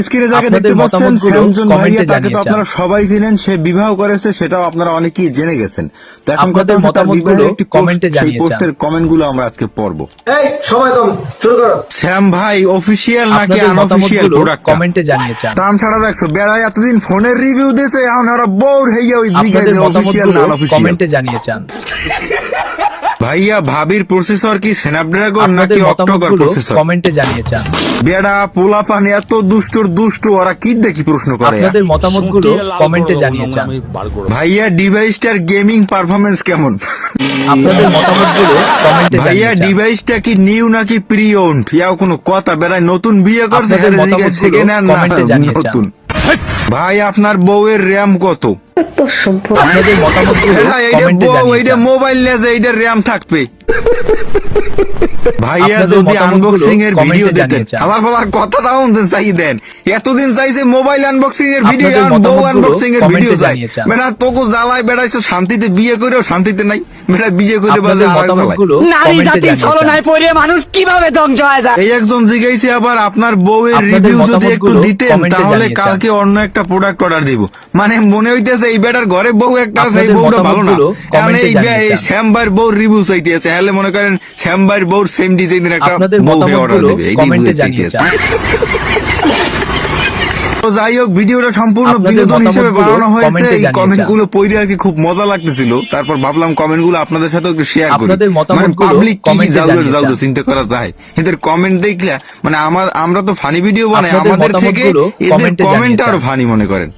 স্ক্রিনে যাকে দেখতে পাচ্ছেন শ্যামজন ভাইয়া, তাকে তো আপনারা সবাই চিনেন, সে বিবাহ করেছে, সেটাও আপনারা অনেকেই জেনে গেছেন। তো এখন কথা হচ্ছে তার বিবাহের একটি পোস্ট, সেই পোস্টের কমেন্ট গুলো আমরা আজকে পড়বো। শ্যাম ভাই অফিসিয়াল নাকি আনঅফিসিয়াল প্রোডাক্ট কমেন্টে জানিয়ে চান। দাম ছাড়া দেখছো বেড়া এতদিন ফোনের রিভিউ দিয়েছে, এখন ওরা বোর হইয়া ওই জিজ্ঞাসা অফিসিয়াল না আনঅফিসিয়াল কমেন্টে জানিয়ে চান। ভাইয়া ভাবির প্রসেসর কি স্ন্যাপড্রাগন নাকি অক্টোকর প্রসেসর কমেন্টে জানিয়ে চান। বেড়া পোলাপান এত দুষ্ট ওরা কি দেখি প্রশ্ন করে, আপনাদের মতামতগুলো কমেন্টে জানিয়ে চান। ভাইয়া ডিভাইসটার গেমিং পারফরম্যান্স কেমন, আপনাদের মতামতগুলো কমেন্টে জানিয়ে চান। ভাইয়া ডিভাইসটা কি নিউ নাকি প্রি ওন্ড, ইয়াও কোনো কথা, বেড়া নতুন বিয়ে করছে সেকেন্ড হ্যান্ড কমেন্টে জানিয়ে চান। ভাই আপনার বউয়ের র্যাম কত, আপনাদের মতামতগুলো কমেন্টে জানিয়ে চান। মোবাইল নিয়ে যে এইটার র্যাম থাকবে। ভাইয়া যদি আনবক্সিং এর ভিডিও দিতেন, আমার কথাটা চাই দেন, এতদিন চাইছে মোবাইল আনবক্সিং এর ভিডিও, বউ আনবক্সিং এর ভিডিও চাই। বেটা তোকে জ্বালায় বেড়াইছো, শান্তিতে বিয়ে করেও শান্তিতে নাই, বেটা বিয়ে করে বাজে নারী জাতির ছলনায় পড়ে মানুষ কিভাবে ধ্বংস হয়ে যায়। এই একজন জিজ্ঞাসা আবার আপনার বউয়ের রিভিউ যদি একটু দিতেন তাহলে কালকে অন্য একটা প্রোডাক্ট অর্ডার দিব। মানে মনে হইতেছে এই বেটার ঘরে বউ একটা আছে, এই বউটা ভালো না, কারণ এই শ্যামবার বউর রিভিউ চাইতেছে, হলে মনে করেন শ্যামবার বউর সেম ডিজাইনের একটা বউ অর্ডার দেবে। কমেন্টে জানিয়ে চান। যাই হোক, ভিডিওটা সম্পূর্ণ বিনোদন হিসেবে বানানো হয়েছে। এই কমেন্ট গুলো পড়ে আর কি খুব মজা লাগতেছিল, তারপর ভাবলাম কমেন্ট গুলো আপনাদের সাথে একটু শেয়ার করি। পাবলিক কি যাও চিন্তা করা যায়, এদের কমেন্ট দেখলে মানে আমরা তো ফানি ভিডিও বানাই, আমাদের থেকে এদের কমেন্ট আরো ফানি মনে করেন।